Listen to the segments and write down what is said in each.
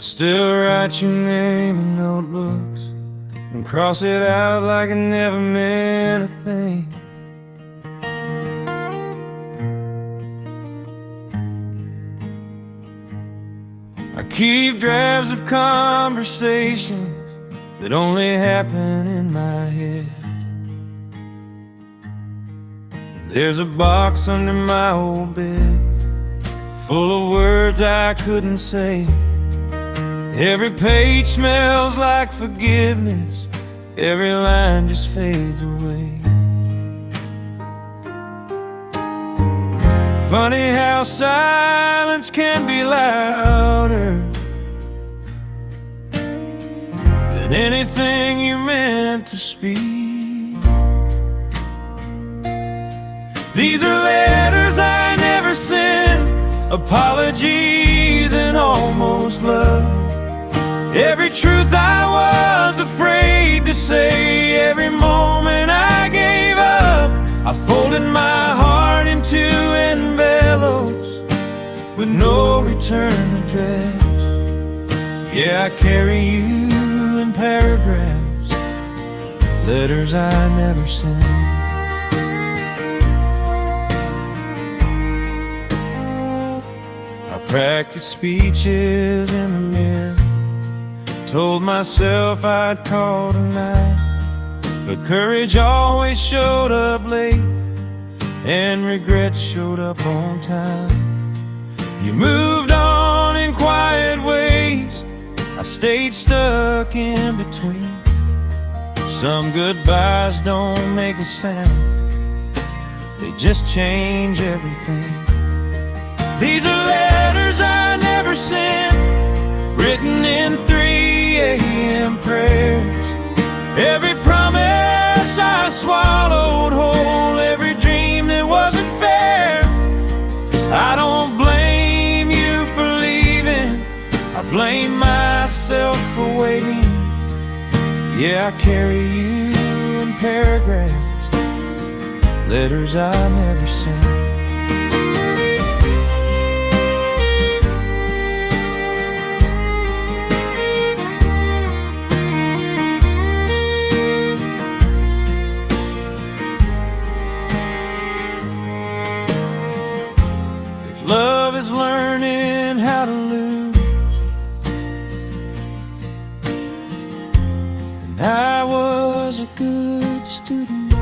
still write your name in notebooks and cross it out like it never meant a thing. I keep drafts of conversations that only happen in my head. There's a box under my old bed full of words I couldn't say. Every page smells like forgiveness, every line just fades away. Funny how silence can be louder than anything you meant to speak. These are letters I never sent, apologies and almost love. Every truth I was afraid to say, every moment I gave up. I folded my heart into envelopes with no return address. Yeah, I carry you in paragraphs, letters I never sent. I practiced speeches in the mirror, told myself I'd call tonight, but courage always showed up late and regret showed up on time. You moved on in quiet ways, I stayed stuck in between. Some goodbyes don't make a sound, they just change everything. These are letters I never sent, written in 3 a.m. prayers. Every promise I swallowed whole, every dream that wasn't fair. I don't blame you for leaving, I blame myself for waiting. Yeah, I carry you in paragraphs, letters I never sent. Love is learning how to lose, and I was a good student.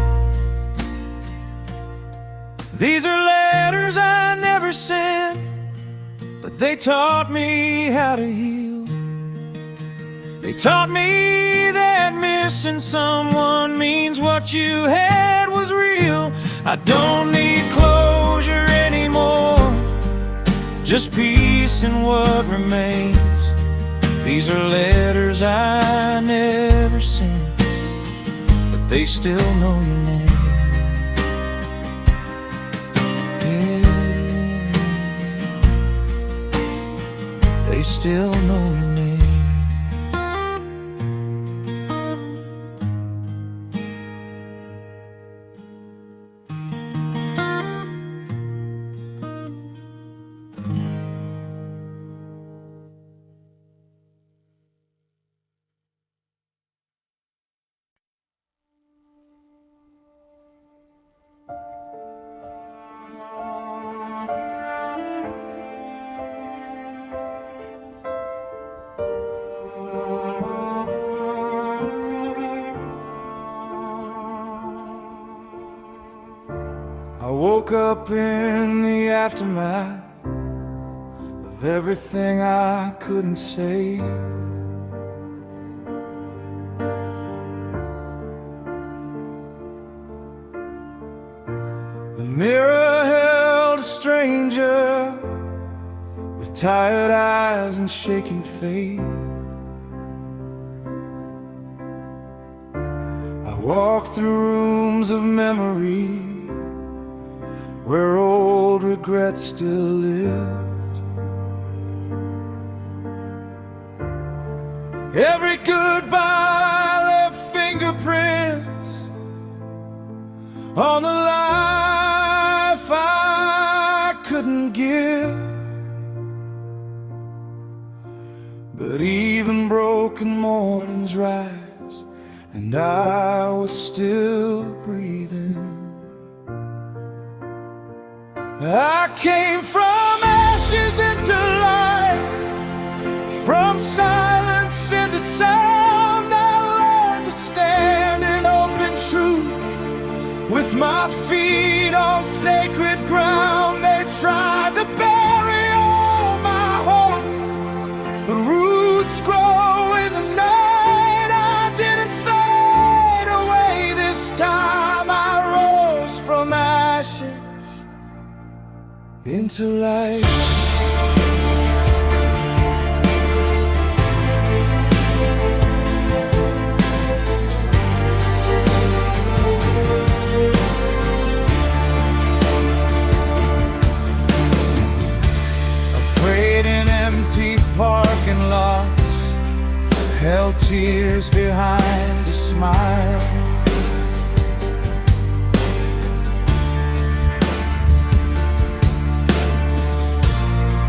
These are letters I never sent, but they taught me how to heal. They taught me that missing someone means what you had was real. I don't need closure anymore, just peace in what remains. These are letters I never sent, but they still know your name. Yeah, they still know your name. I woke up in the aftermath of everything I couldn't say. The mirror held a stranger with tired eyes and shaking faith. I walked through rooms of memory where old regrets still lived. Every goodbye left fingerprints on the life I couldn't give. But even broken mornings rise, and I was still breathing. I came from ashes into light, from silence into sound. I learned to stand in open truth, with my feet on sacred ground. They tried to bury all my hope, the roots grow in the night. I didn't fade away this time. I rose from ashes into light. Parking lots, held tears behind a smile.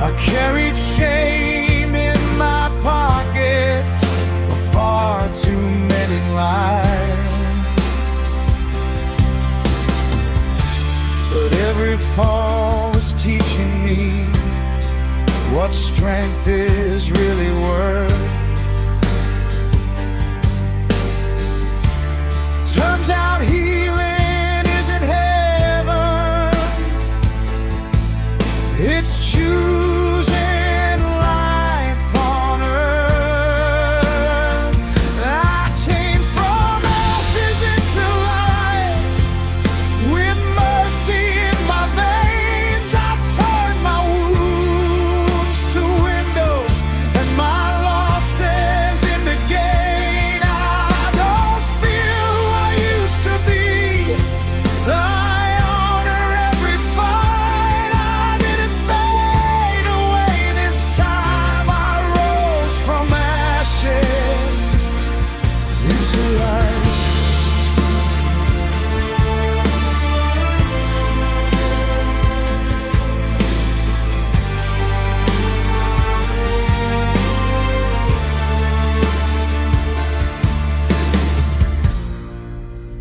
I carried shame in my pockets for far too many lives. But every fall was teaching me what strength is really worth. Turns out healing isn't heaven, it's choosing life on earth. I came from ashes into light, with mercy in my veins. I turned my wounds to windows and my losses into gain. I don't feel who I used to be. I honor every fight. I didn't fade away this time. I rose from ashes into light.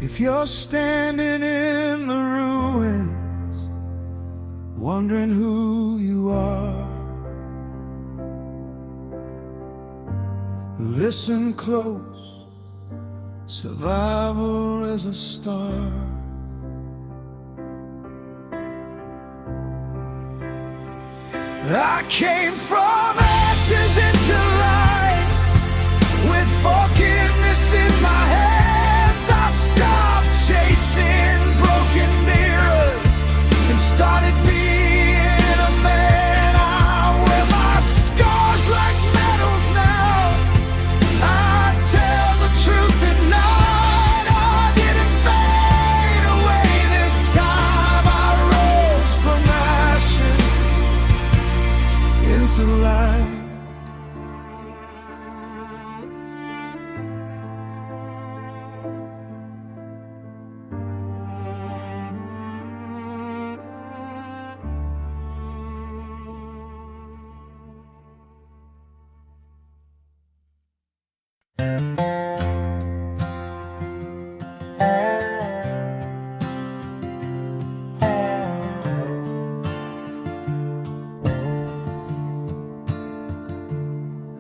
If you're standing in the ruins, wondering who you are, listen close, survival is a star. I came from ashes into light, with forgiveness in my hands. I stopped chasing broken mirrors and started being a man. I wear my scars like medals now. I tell the truth at night. I didn't fade away this time. I rose from ashes into light.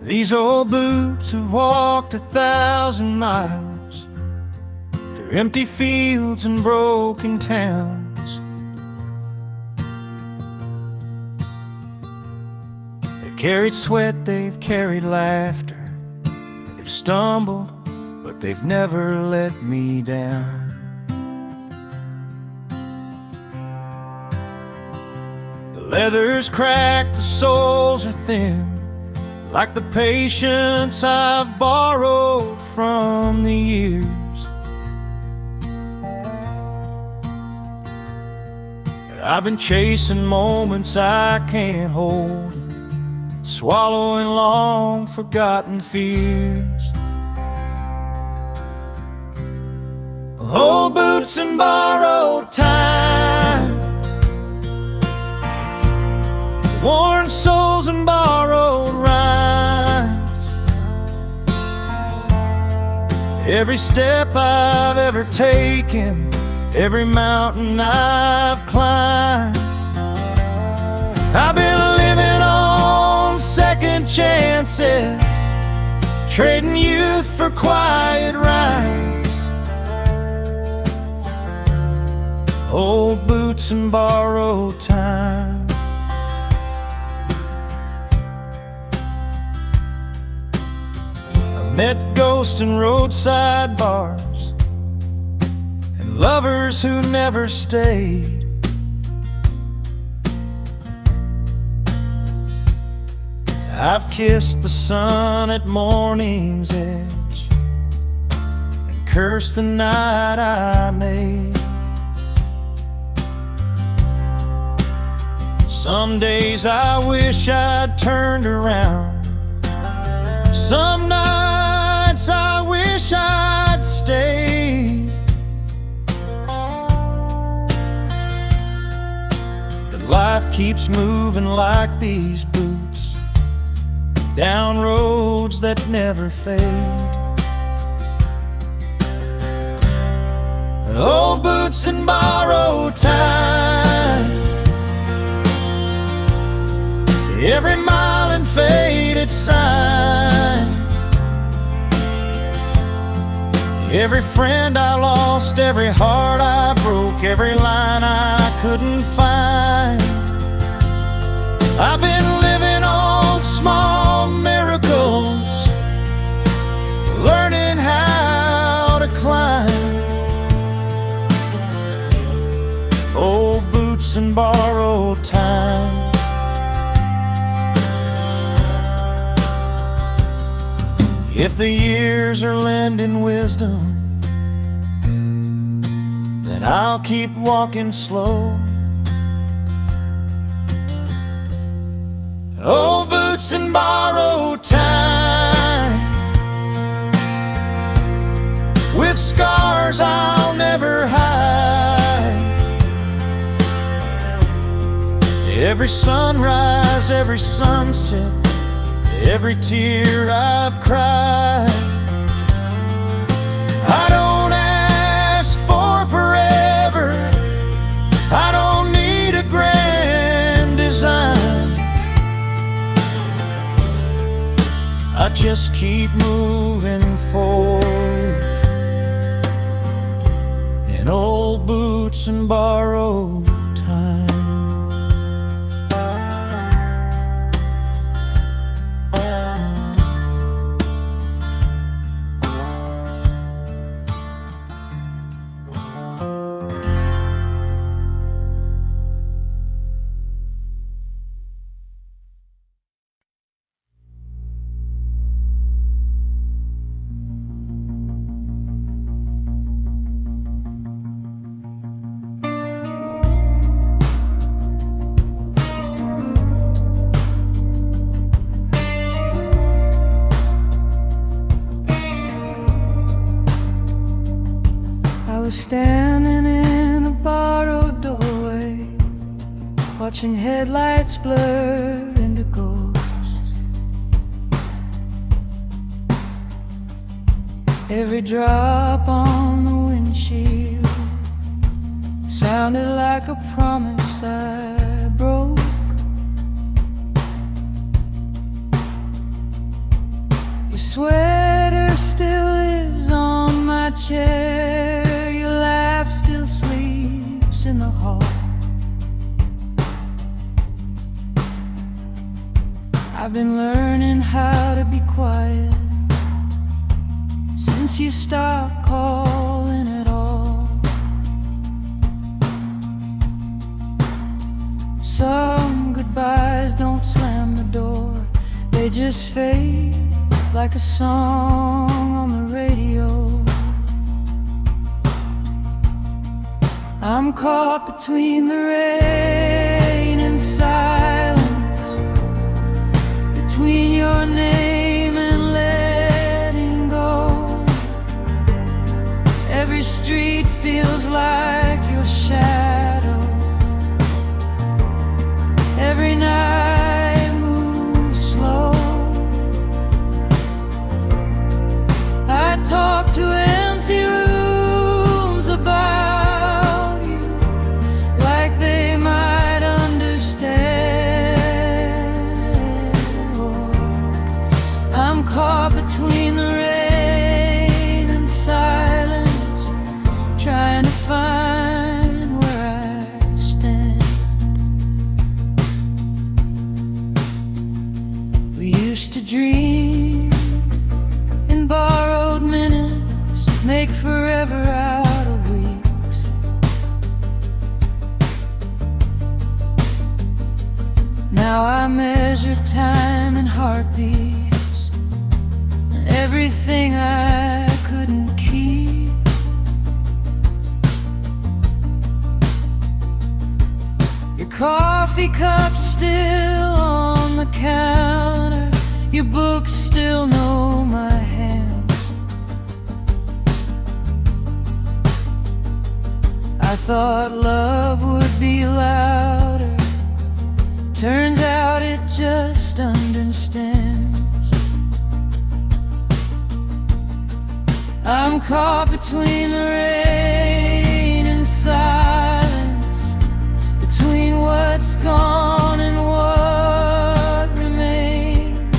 These old boots have walked 1,000 miles through empty fields and broken towns. They've carried sweat, they've carried laughter. They've stumbled, but they've never let me down. The leather's cracked, the soles are thin, like the patience I've borrowed from the years. I've been chasing moments I can't hold, swallowing long forgotten fears. Old boots and borrowed time, worn souls and borrowed rhymes. Every step I've ever taken, every mountain I've climbed, I've been living on second chances, trading youth for quiet rhymes, old boots and borrowed time. Met ghosts in roadside bars and lovers who never stayed. I've kissed the sun at morning's edge and cursed the night I made. Some days I wish I'd turned around, some nights I wish I'd stayed. But life keeps moving like these boots, down roads that never fade. Old boots and borrowed time, every mile and faded sign, every friend I lost, every heart I broke, every line I couldn't find. I've been living on small miracles, learning how to climb. Old boots and borrowed time. If the years are lending wisdom, then I'll keep walking slow. Old boots and borrowed time, with scars I'll never hide. Every sunrise, every sunset, every tear I've cried, I don't ask for forever, I don't need a grand design. I just keep moving forward in old boots and borrowed time. Standing in a borrowed doorway, watching headlights blur into ghosts. Every drop on the windshield sounded like a promise I broke. Your sweater still lives on my chair, still sleeps in the hall. I've been learning how to be quiet since you stopped calling at all. Some goodbyes don't slam the door, they just fade like a song on the radio. I'm caught between the rain and silence, between your name and letting go. Every street feels like your shadow, every night moves slow. I talk to between the rain and silence, trying to find where I stand. We used to dream in borrowed minutes, make forever out of weeks. Now I measure time in heartbeats, and everything I couldn't keep. Your coffee cup still on the counter, your books still know my hands. I thought love would be louder, turns out it just understands. I'm caught between the rain and silence, between what's gone and what remains.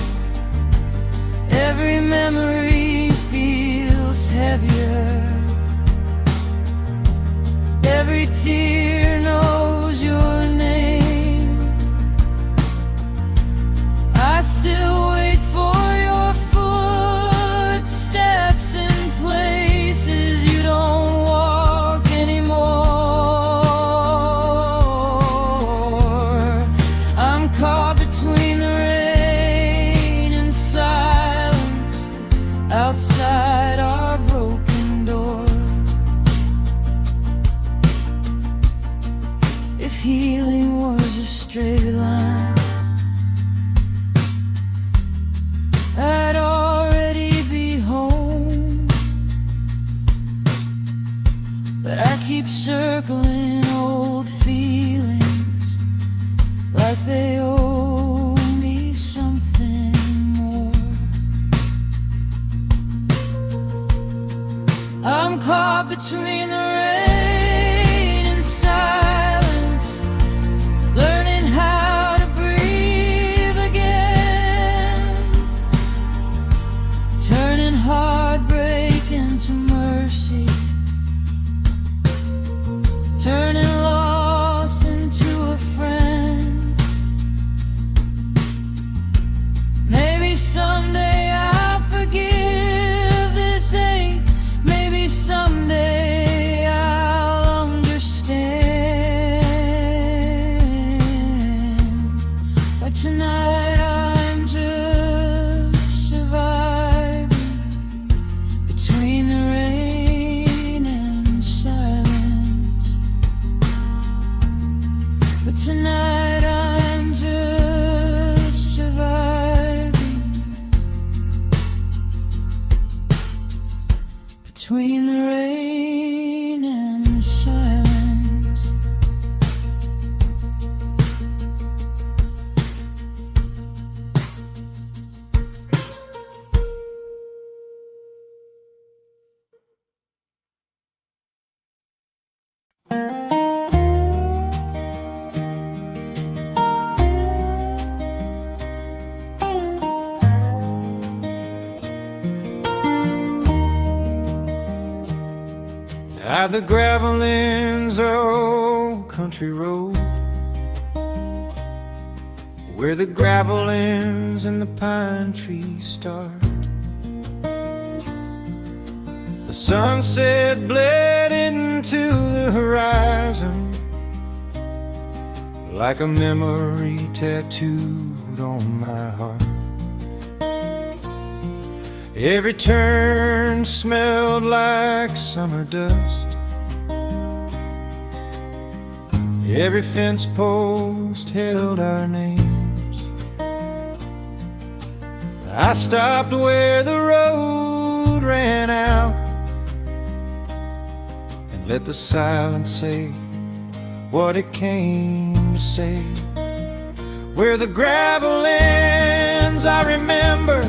Every memory feels heavier, every tear knows your name. I still wait for your footsteps in places you don't walk anymore. I'm caught between the rain and silence outside our broken door. If healing was a straight line, I'd already be home. But I keep circling old feelings like they owe me something more. I'm caught between the rain and silence, learning how to breathe again, turning heartbreak into mercy, turning loss into a friend. Maybe someday I'll forgive this ache, maybe someday I'll understand. But tonight I'm just surviving between the rain and silence. But tonight I'm just surviving between the rain and silence. At the gravel ends of old country road, where the gravel ends and the pine trees start, the sunset bled into the horizon like a memory tattooed on my heart. Every turn smelled like summer dust, every fence post held our names. I stopped where the road ran out and let the silence say what it came to say. Where the gravel ends, I remember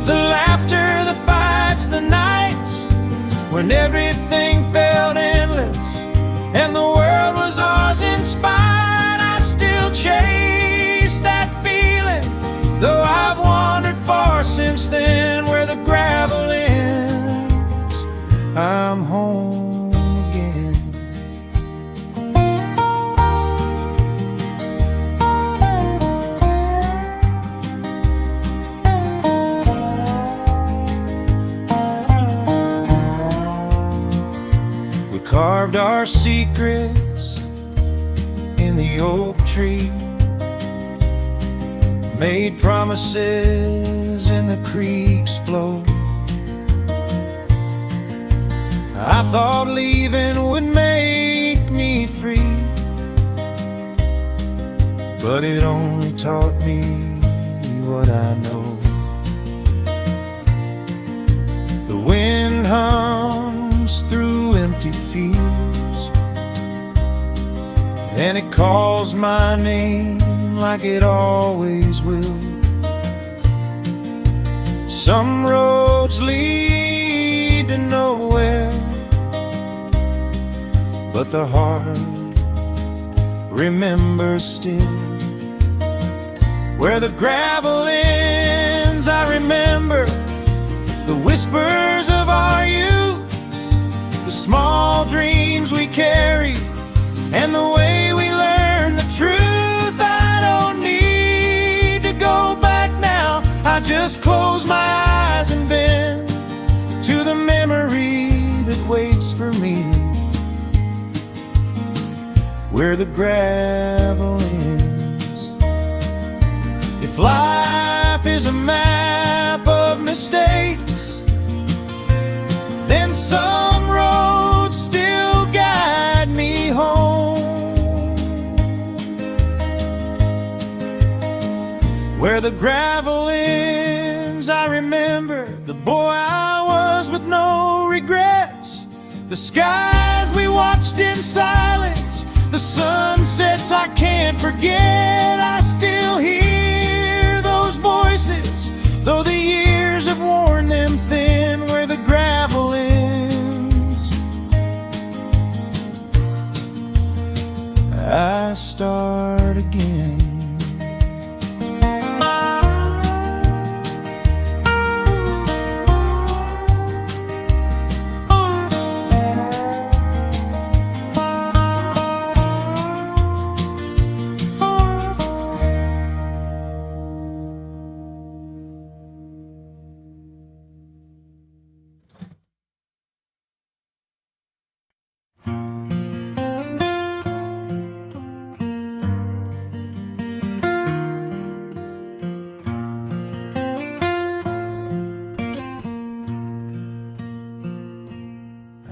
the laughter, the fights, the nights when everything felt endless and the world was ours in spite. I still chase that feeling, though I've wandered far since then. Where carved our secrets in the oak tree, made promises in the creek's flow. I thought leaving would make me free, but it only taught me what I know. The wind hums through empty fields, and it calls my name like it always will. Some roads lead to nowhere, but the heart remembers still. Where the gravel ends, I remember the whispers of our youth, the small dreams we carried, and the way we learned the truth. I don't need to go back now. I just close my eyes and bend to the memory that waits for me, where the gravel ends. If life is a map of mistakes, then some roads still guide me home. Where the gravel ends, I remember the boy I was with no regrets, the skies we watched in silence, the sunsets I can't forget. I still hear those voices, though the years have worn them thin. Where the gravel ends, I start again.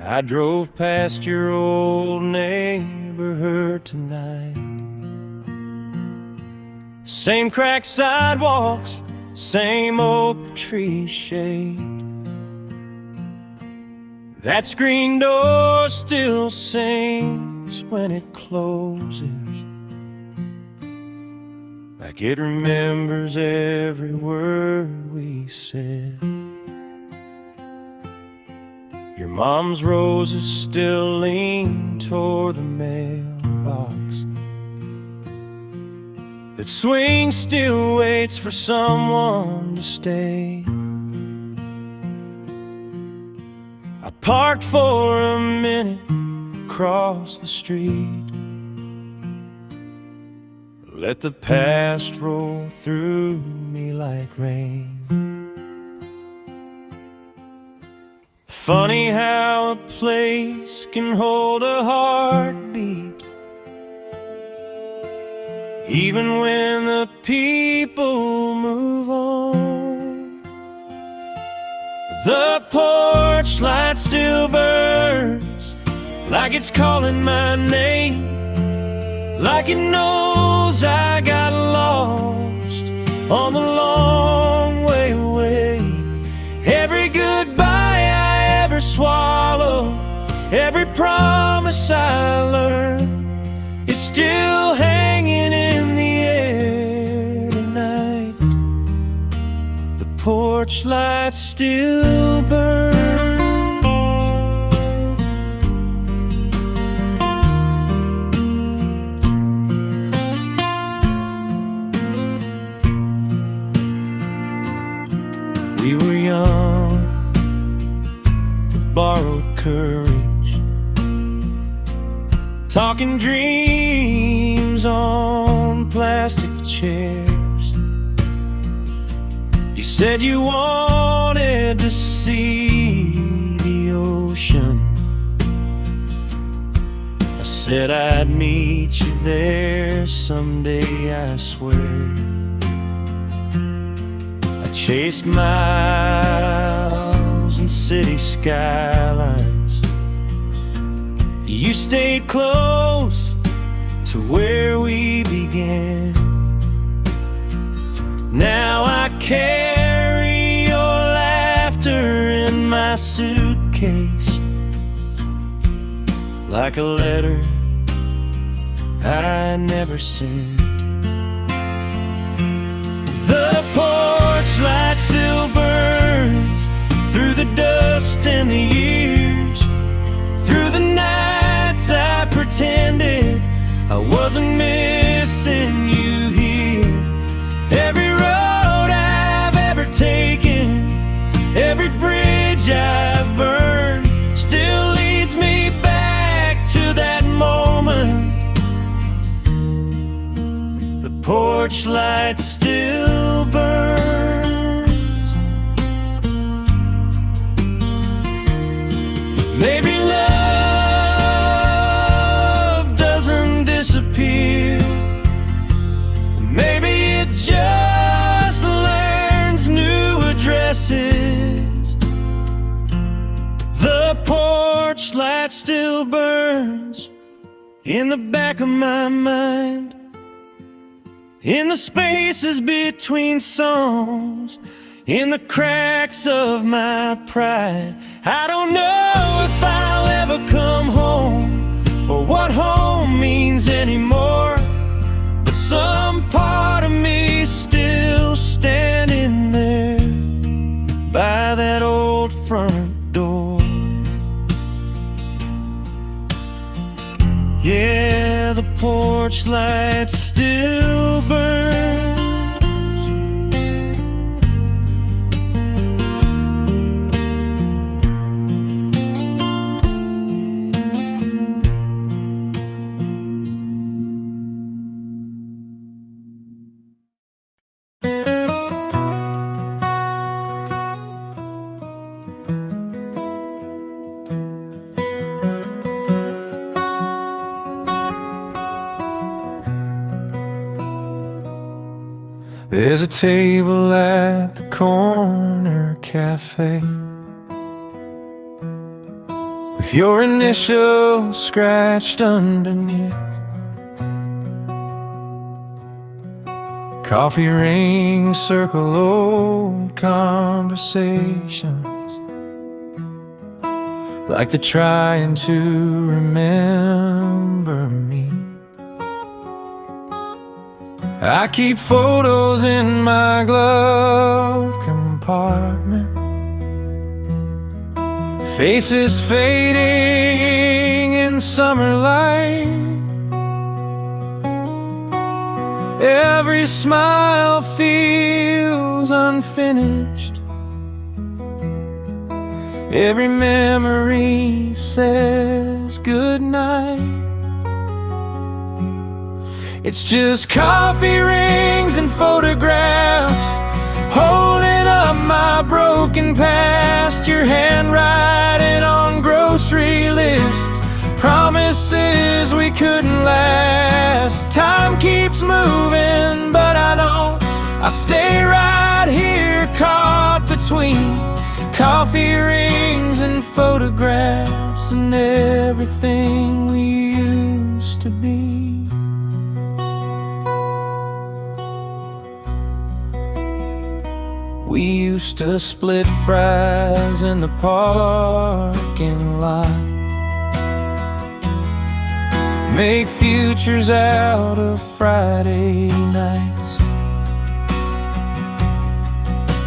I drove past your old neighborhood tonight. Same cracked sidewalks, same oak tree shade. That screen door still sings when it closes, like it remembers every word we said. Your mom's roses still lean toward the mailbox. That swing still waits for someone to stay. I parked for a minute across the street, let the past roll through me like rain. Funny how a place can hold a heartbeat, even when the people move on. The porch light still burns, like it's calling my name, like it knows I got lost on the long way away. Every goodbye swallow, every promise I learned is still hanging in the air tonight. The porch light still burns. We were young, borrowed courage, talking dreams on plastic chairs. You said you wanted to see the ocean, Said I'd meet you there someday, I swear. I chased miles and city skylines. You stayed close to where we began. Now I carry your laughter in my suitcase, like a letter I never sent. The porch light still burns through the dust and the years, through the nights I pretended I wasn't missing you here. Every road I've ever taken, every bridge I've burned, still leads me back to that moment. The porch light still burns. Maybe love doesn't disappear. Maybe it just learns new addresses. The porch light still burns in the back of my mind, in the spaces between songs, in the cracks of my pride. I don't know if I'll ever come home, or what home means anymore, but some part of me still standing there by that old front door. Yeah, the porch light still burns. There's a table at the corner cafe with your initials scratched underneath. Coffee rings circle old conversations, like they're trying to remember me. I keep photos in my glove compartment, faces fading in summer light. Every smile feels unfinished, every memory says goodnight. It's just coffee rings and photographs holding up my broken past. Your handwriting on grocery lists, promises we couldn't last. Time keeps moving, but I don't. I stay right here caught between coffee rings and photographs and everything we used to be. We used to split fries in the parking lot, make futures out of Friday nights.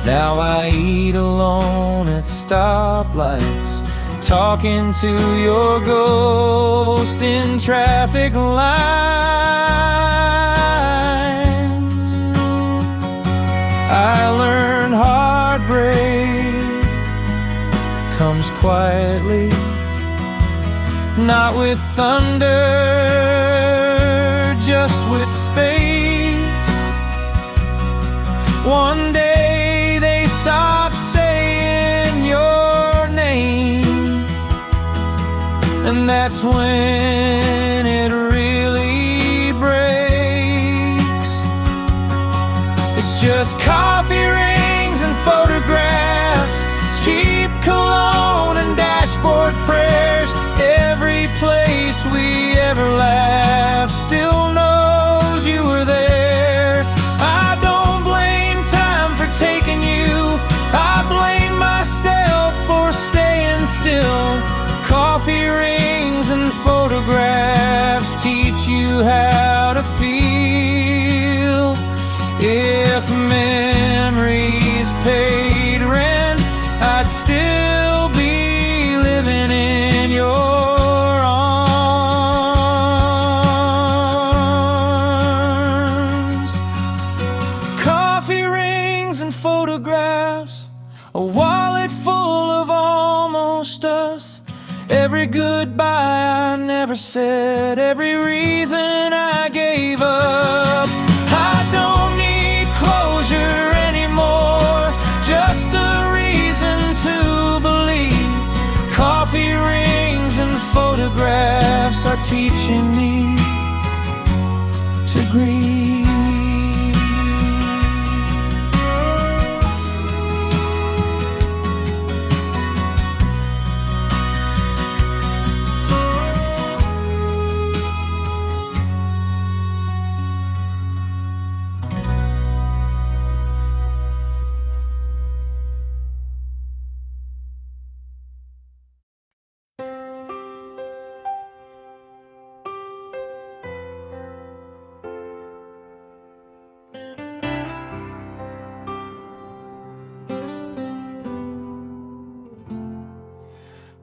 Now I eat alone at stoplights, talking to your ghost in traffic lines. I learned heartbreak comes quietly, not with thunder, just with space. One day they stop saying your name, and that's when it cologne and dashboard prayers. Every place we ever laughed still knows you were there. I don't blame time for taking you, I blame myself for staying still. Coffee rings and photographs teach you how to feel. If memories paid rent, I'd still be living in your arms. Coffee rings and photographs, a wallet full of almost us. Every goodbye I never said, every reason I gave up. I don't need closure anymore, just a reason to believe. Coffee rings and photographs are teaching me to grieve.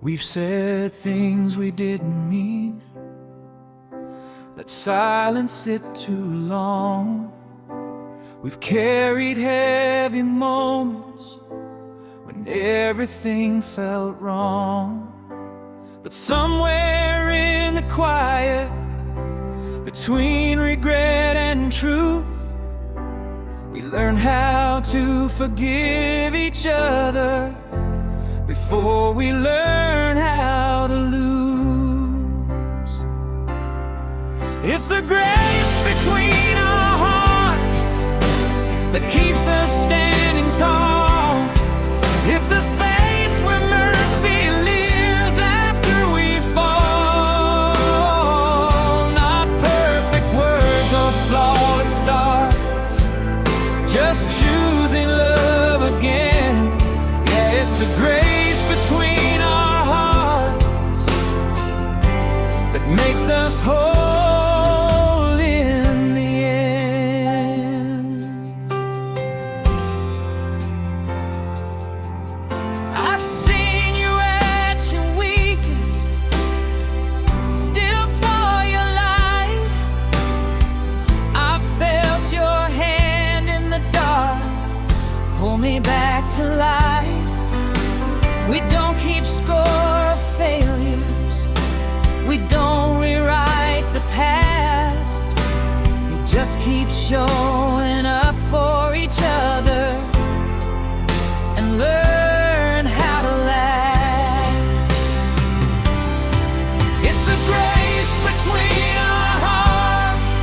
We've said things we didn't mean, let silence sit too long. We've carried heavy moments when everything felt wrong. But somewhere in the quiet, between regret and truth, we learn how to forgive each other before we learn how to lose. It's the grace between our hearts that keeps us standing tall. It's the space where mercy lives after we fall. Not perfect words or flawless starts, just choosing love again. Yeah, it's the grace between our hearts that makes us whole in the end. I've seen you at your weakest, still saw your light. I felt your hand in the dark, pull me back to life. We don't keep score of failures, we don't rewrite the past. We just keep showing up for each other and learn how to last. It's the grace between our hearts,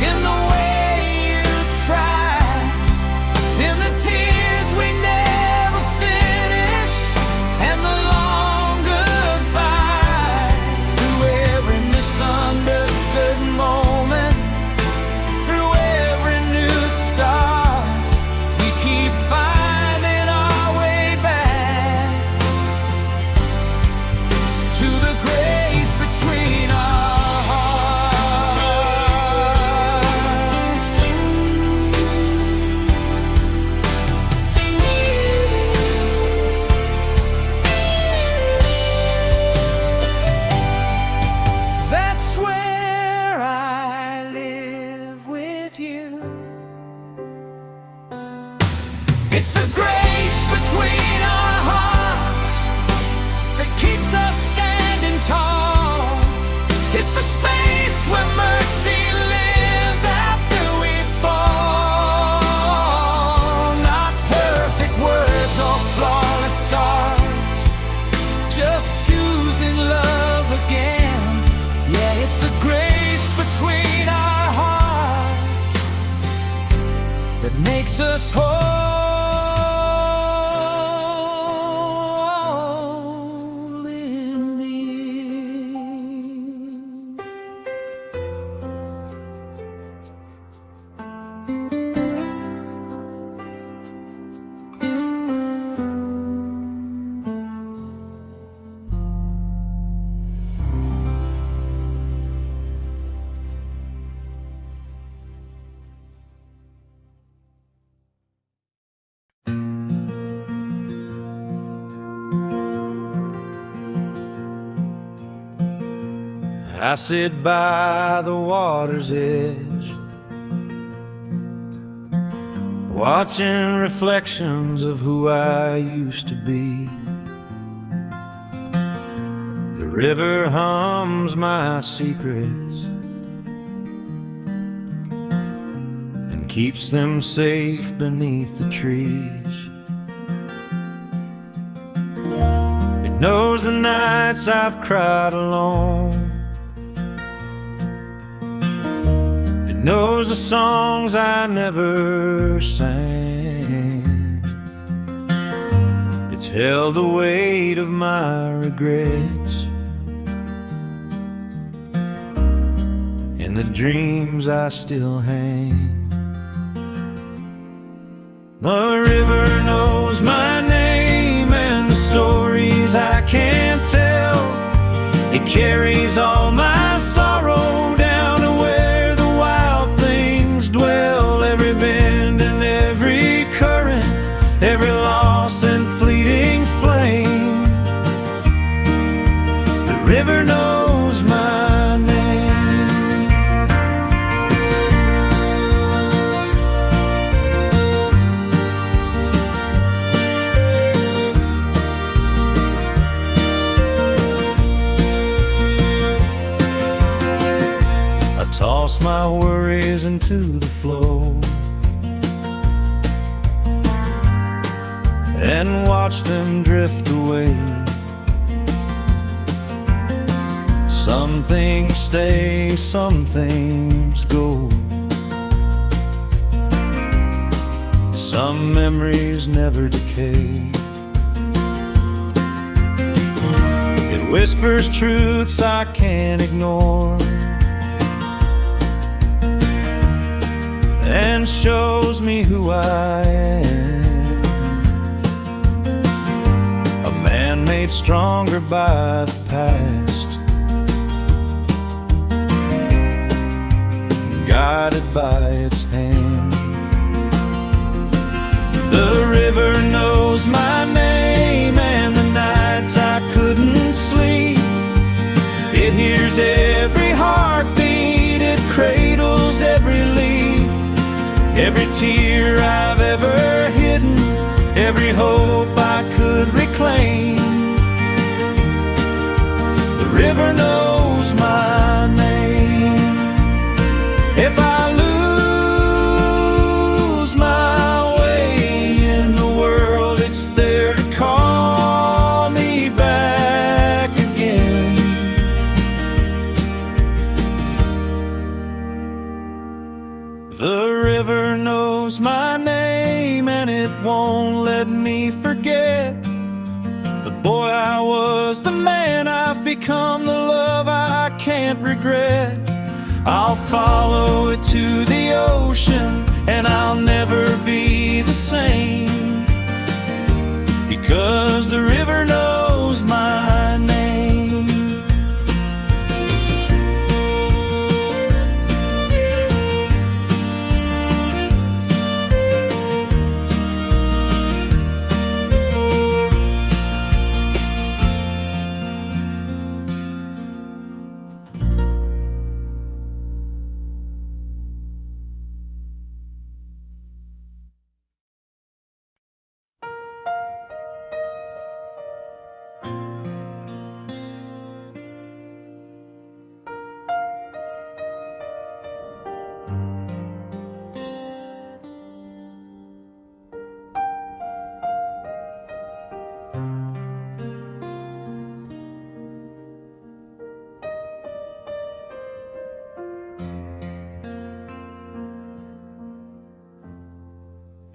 in the way you try, in the tears we never finish, and the long goodbyes. Through every misunderstood moment, through every new start, we keep finding our way back to the grace between our hearts. That's where I live with you. It's the grace between our hearts that keeps us standing tall. It's the space where mercy lives after we fall. Not perfect words or flawless starts, just choosing love again. Yeah, it's the grace between our hearts that makes us whole I sit by the water's edge, watching reflections of who I used to be. The river hums my secrets and keeps them safe beneath the trees. It knows the nights I've cried alone. It knows the songs I never sang. It's held the weight of my regrets and the dreams I still hang. The river knows my name and the stories I can't tell. It carries all my sorrow down to where the wild things dwell. Every bend and every current, every loss and fleeting flame. The river knows my name. Toss my worries into the flow and watch them drift away. Some things stay, some things go. Some memories never decay. It whispers truths I can't ignore and shows me who I am. A man made stronger by the past, guided by its hand. The river knows my name and the nights I couldn't sleep. It hears every heartbeat, it cradles every leaf. Every tear I've ever hidden, every hope I could reclaim. The river knows my name. If I lose my way in the world, it's there to call me back again. The river knows my name and it won't let me forget the boy I was, the man I've become, the love I can't regret. I'll follow it to the ocean and I'll never be the same, because the river knows my name.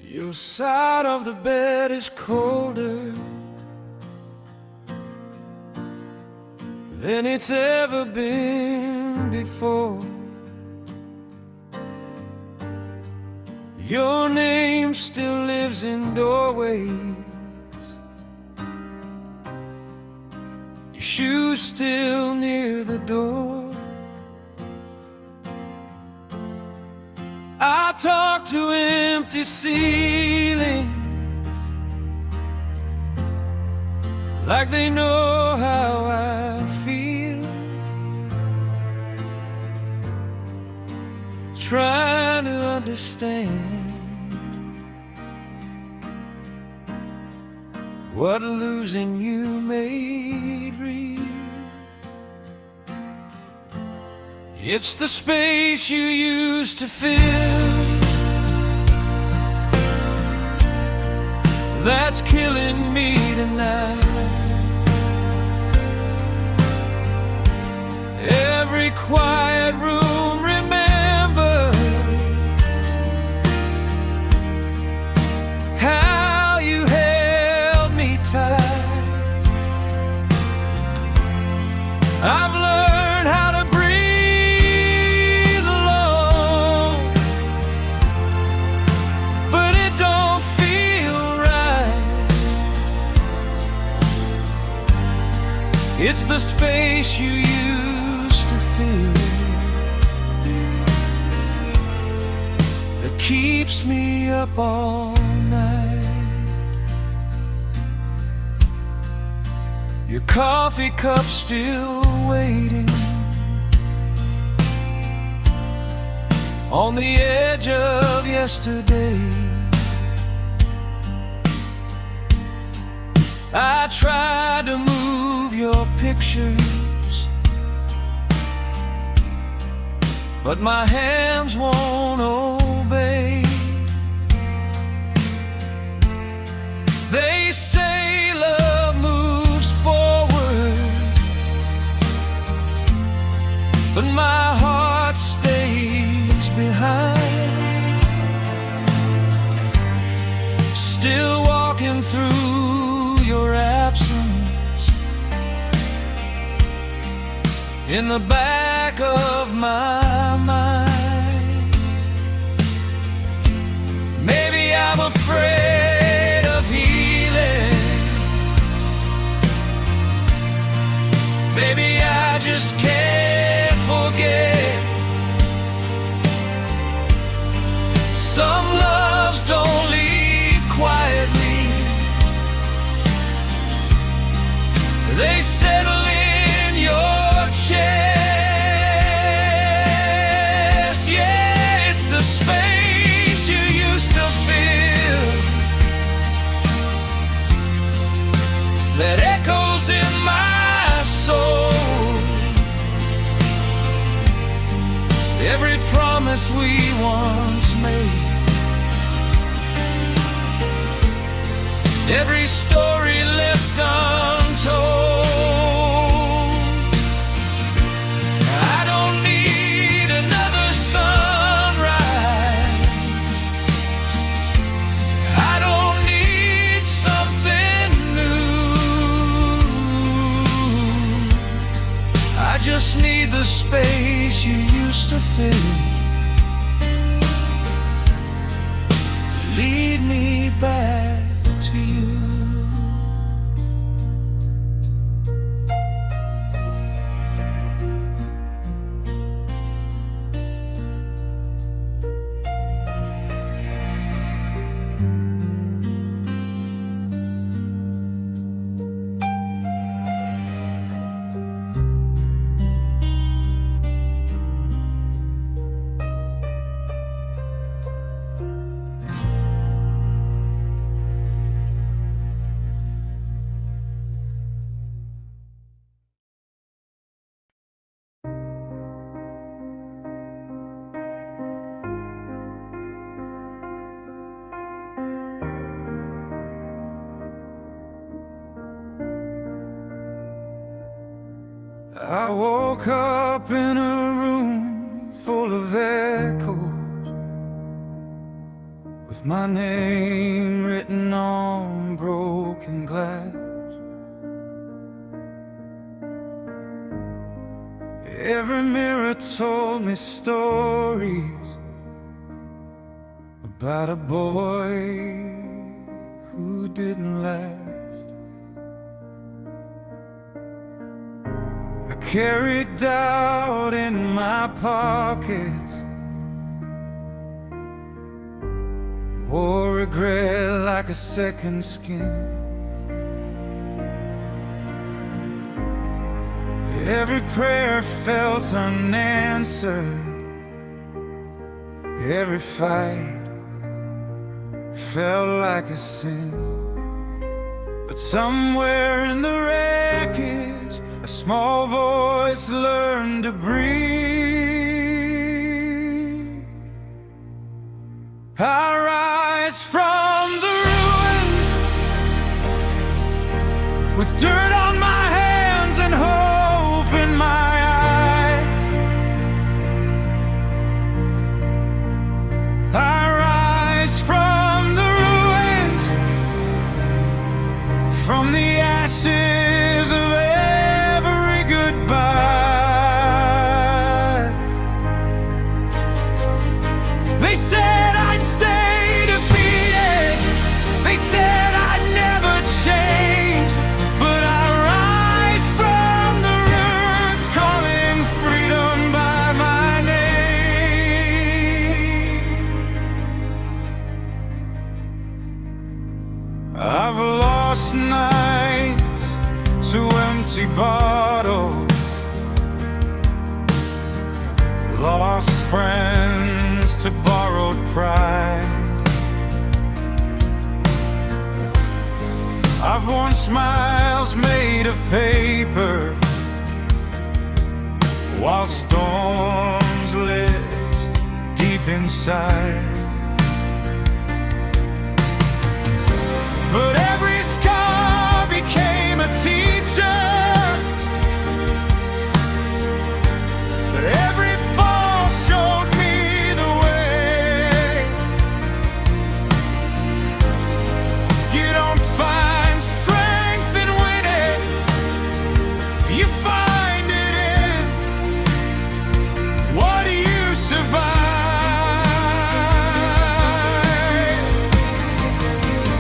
Your side of the bed is colder than it's ever been before. Your name still lives in doorways, your shoes still near the door. I talk to empty ceilings like they know how I feel. trying to understand what losing you made real. It's the space you used to fill that's killing me tonight. Every quiet room remembers how you held me tight. I've learned how to breathe alone, but it don't feel right. It's the space you used to fill that keeps me up all night. Your coffee cup still waiting on the edge of yesterday. I tried to move your pictures, but my hands won't obey. They say love moves forward, but my heart stays behind. Still walking through your absence in the back of my mind. Maybe I'm afraid of healing. Maybe I just can't forget. Some loves don't leave quietly, they settle in your chest. Yeah, it's the space you used to fill that echoes in my soul. Every promise we once made, every story left untold. I don't need another sunrise, I don't need something new. I just need the space you used to fill to lead me back to you. I woke up in a room full of echoes, with my name written on broken glass. Every mirror told me stories about a boy who didn't last. I carried doubt in my pockets, wore regret like a second skin. Every prayer felt unanswered, Every fight felt like a sin, but somewhere in the wreckage a small voice learned to breathe. I rise from the ruins with dirt on my hands and hope in my eyes. I rise from the ruins, from the ashes of every goodbye. They said I'd stay defeated, they said I'd never change, but I rise from the ruins, calling freedom by my name. I've lost nights to empty bottles, lost friends to borrowed pride. I've worn smiles made of paper while storms lived deep inside. But every scar became a teacher, every fall showed me the way. You don't find strength in winning, you find it in what you survive.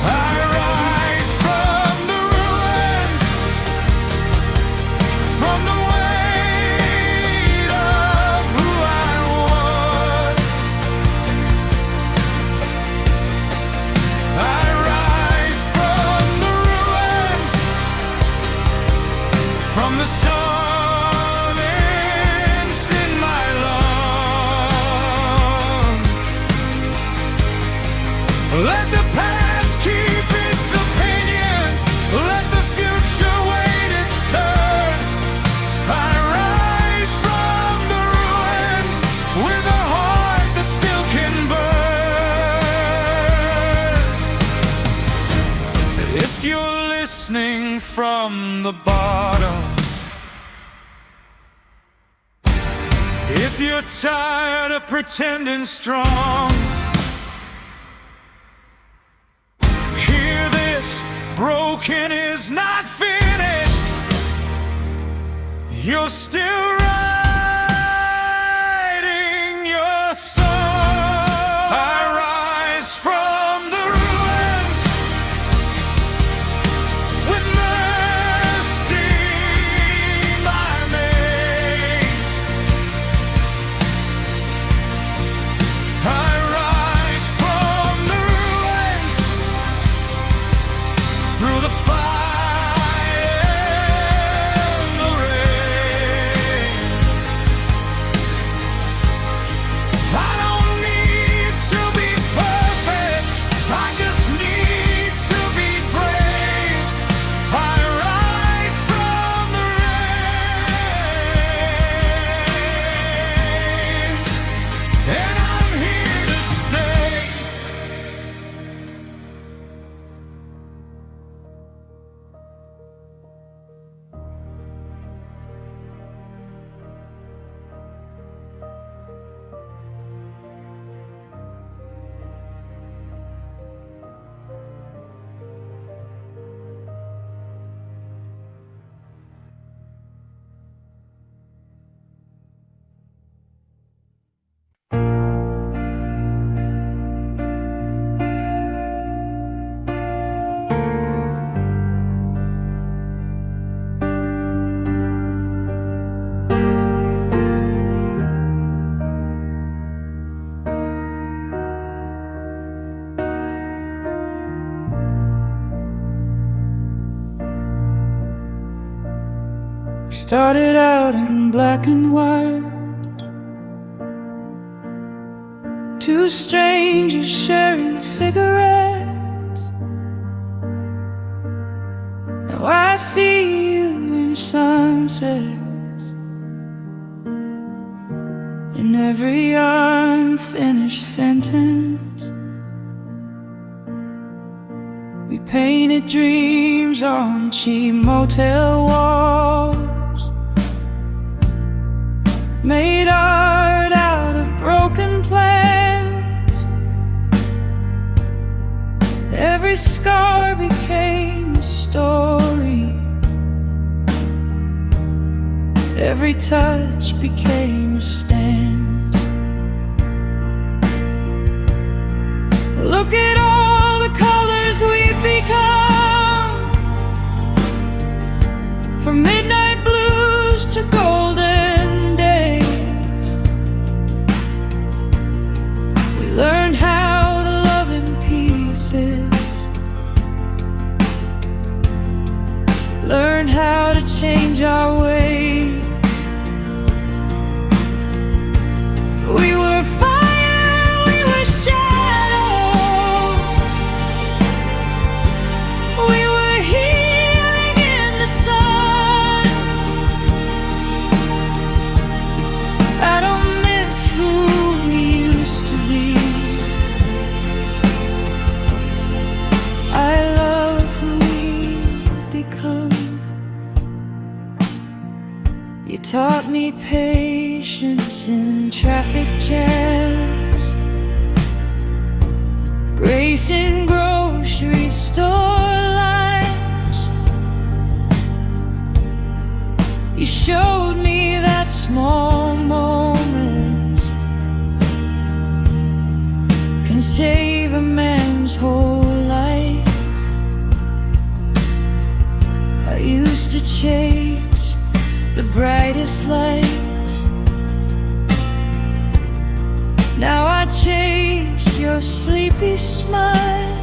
I rise from the ruins, from the weight of who I was. I rise from the ruins, from the silence in my lungs. Let the past keep its opinions, let the future wait its turn. I rise from the ruins with a heart that still can burn. If you're listening from the bottom, if you're tired of pretending strong, hear this, broken is not finished. You're still writing your song. I rise from the ruins with mercy my maze. I rise from the ruins through the fire and the rain. I don't need to be perfect, I just need to be brave. I rise from the rain, and I'm here to stay. Started out in black and white, two strangers sharing cigarettes. Now I see you in sunsets, in every unfinished sentence. We painted dreams on cheap motel walls, made art out of broken plans. Every scar became a story, every touch became a stand. Look at all the colors we've become, from midnight blues to golden days. We learned how to love in pieces, learned how to change our ways. We were fire, we were shadows, we were healing in the sun. I don't miss who we used to be, I love who we've become. You taught me patience in traffic jams, grace in grocery store lines. You showed me that small moments can save a man's whole life. I used to chase the brightest lights, now I chase your sleepy smile.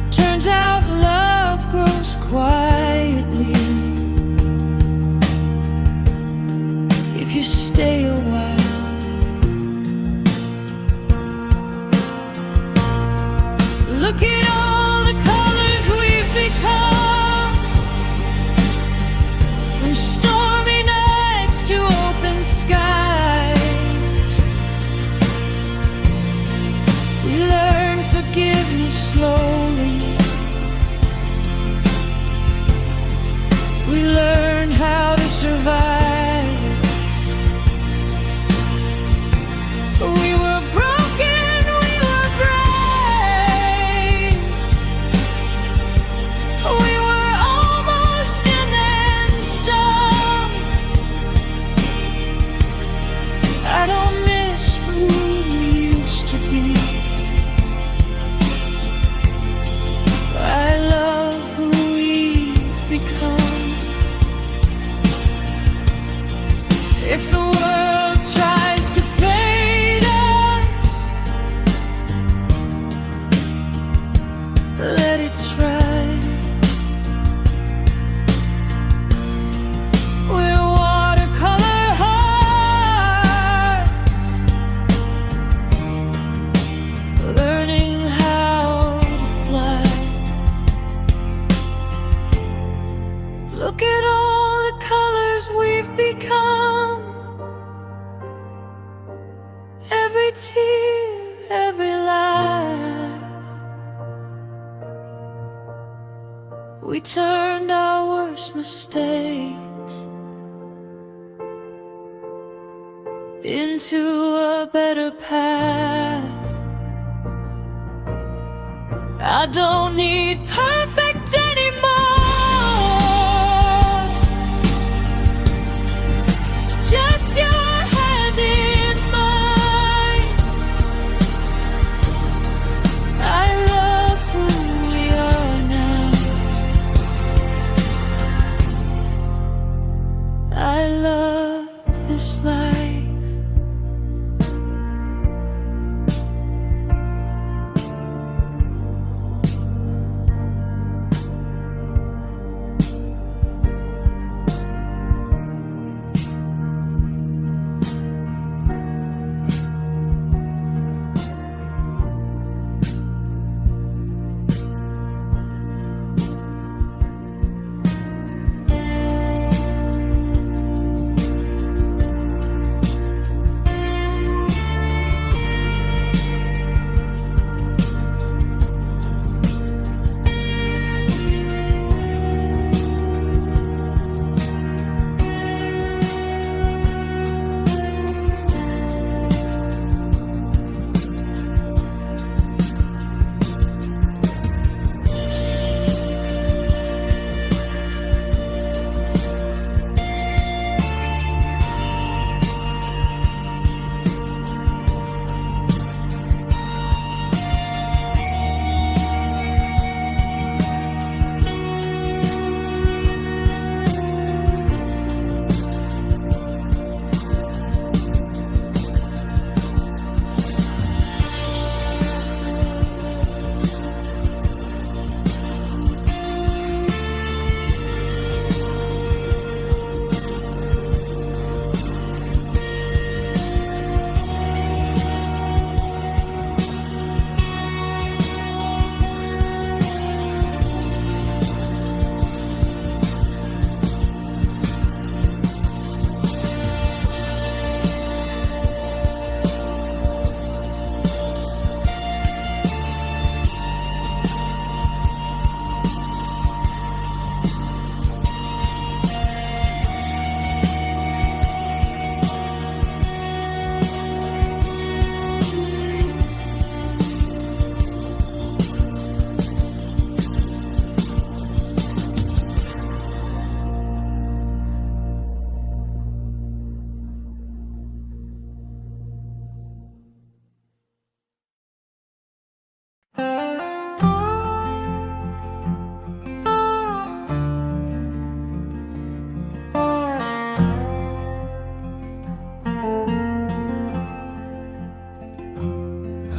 Turns out love grows quietly if you stay a while. Look at all the colors we've become, from stormy nights to open skies. We learn forgiveness slowly, we learn how to survive. We were broken, we were brave, we were almost and then some. I don't miss who we used to be, I love who we've become. If the world tries to fade us, let it try. We're watercolor hearts, learning how to fly. Look at all the colors we've become, every tear, every laugh. We turned our worst mistakes into a better path. I don't need perfect anymore, just your hand in mine. I love who we are now, I love this life.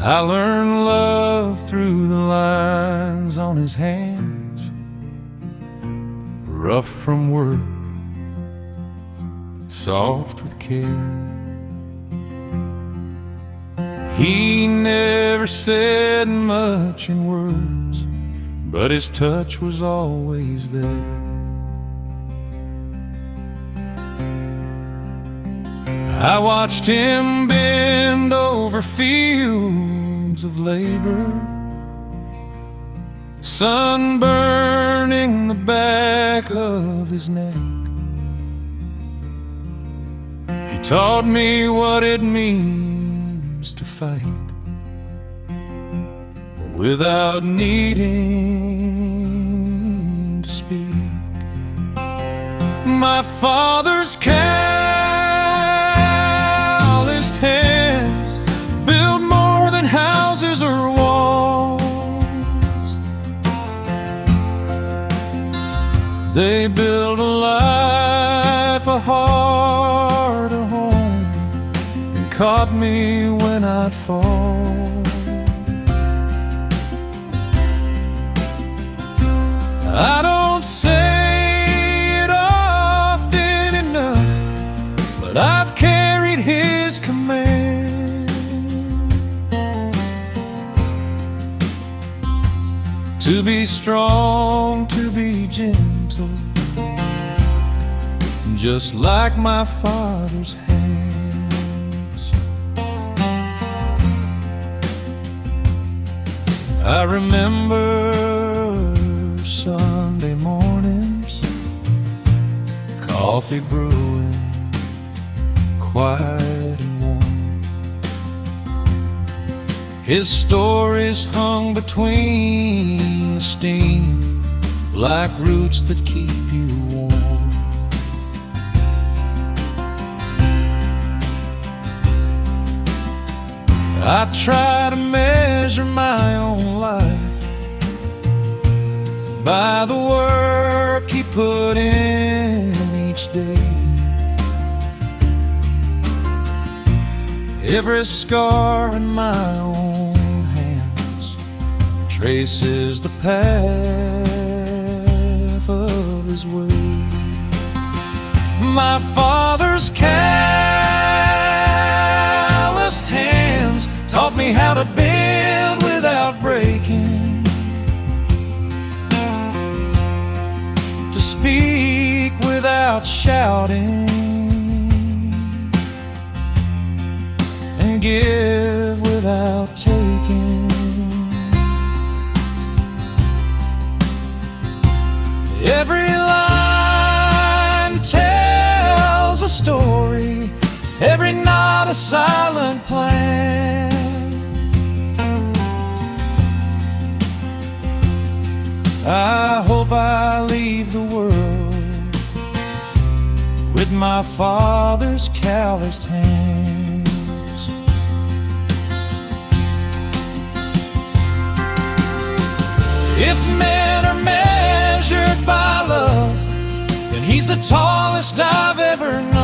I learned love through the lines on his hands, rough from work, soft with care. He never said much in words, but his touch was always there. I watched him bend over fields of labor, sun burning the back of his neck. He taught me what it means to fight without needing to speak. My father's calloused hands build more than houses or walls. They build a life, a heart, a home, and caught me when I'd fall. I don't say it often enough, but I've carried his command to be strong, to be gentle, just like my father's hands. I remember Sunday mornings, coffee brewing, quiet and warm. His stories hung between the steam, like roots that keep you warm. I try to measure my own life by the work he put in each day. Every scar in my own hands traces the path of his way. My father's calloused hands taught me how to build without breaking, to speak without shouting, and give without taking. Every line tells a story, every knot a silent plan. I hope I leave the world with my father's calloused hands. If men are measured by love, then he's the tallest I've ever known.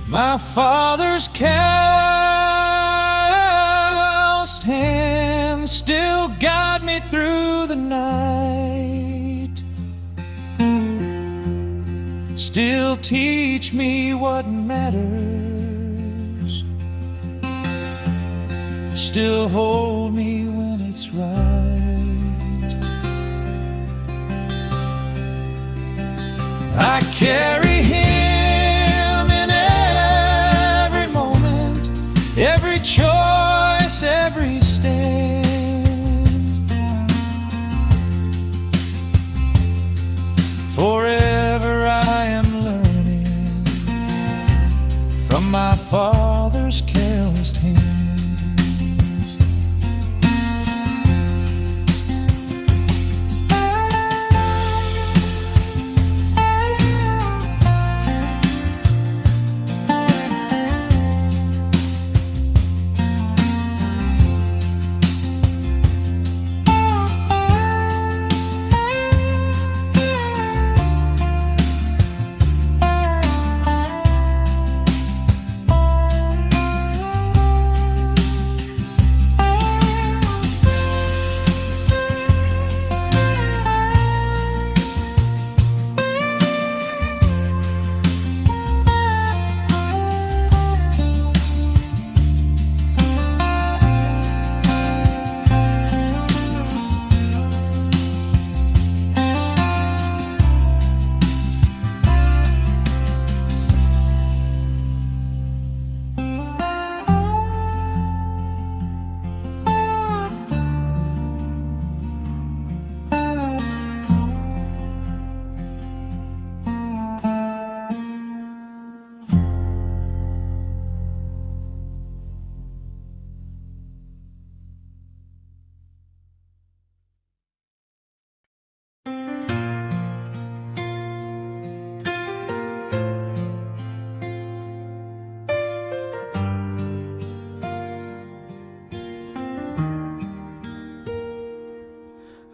My father's calloused hands still guide me through the night, still teach me what matters, still hold me when it's right. I carry him every choice, every stand. Forever I am learning from my father's calloused hands.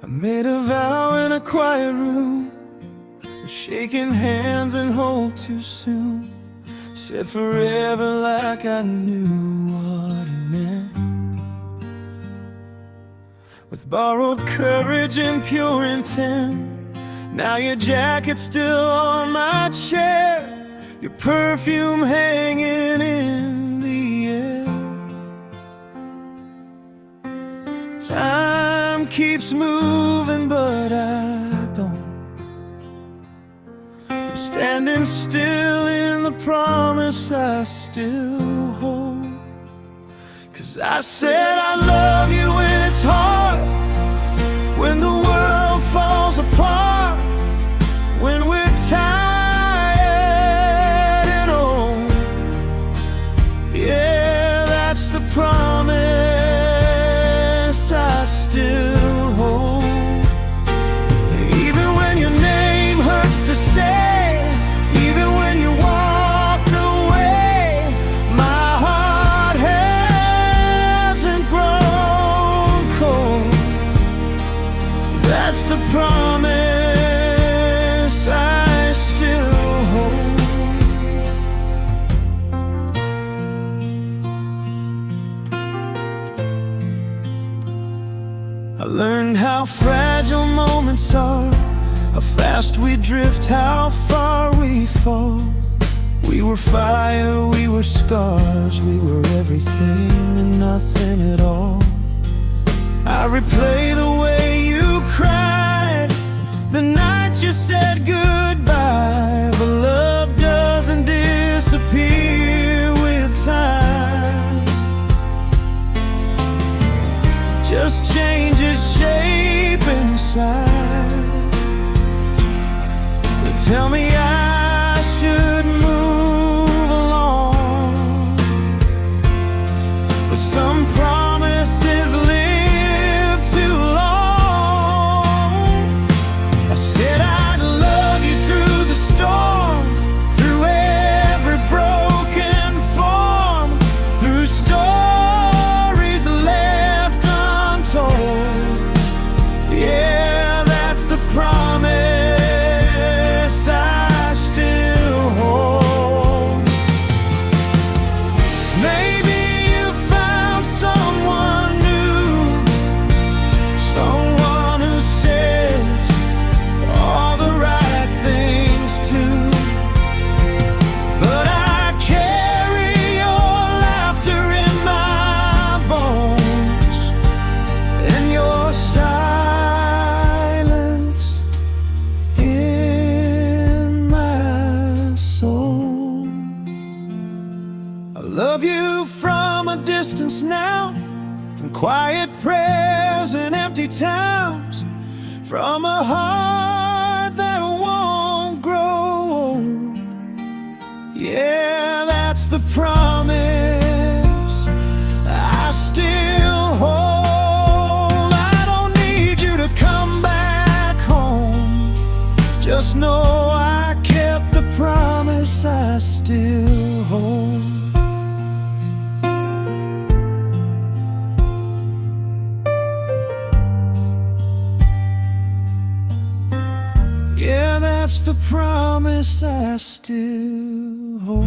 I made a vow in a quiet room, shaking hands and hope too soon. Said forever like I knew what it meant. With borrowed courage and pure intent. Now your jacket's still on my chair, your perfume hanging in the air. Time keeps moving but I don't. I'm standing still in the promise I still hold. 'Cause I said I love you when it's hard, when the world falls apart, when we're tired and old. Yeah, that's the promise I still hold. Even when your name hurts to say, even when you walked away, my heart hasn't grown cold. That's the promise I still hold. I learned how fragile moments are, how fast we drift, how far we fall. We were fire, we were scars, we were everything and nothing at all. I replay the way you cried the night you said goodbye. But love doesn't disappear with time, just changes shape inside. But tell me I should move along, but some promises live too long. I said I'd love you through the storm, through every broken form, through stories left untold. Yeah, that's the promise I still hold. Maybe you found someone new, someone who says all the right things too. But I carry your laughter in my bones, and your silence in my soul. I love you from a distance now, from quiet prayers and empty towns, from a heart that won't grow old. Yeah, that's the promise I still hold. I don't need you to come back home, just know I kept the promise I still hold. Yeah, that's the promise I still hold.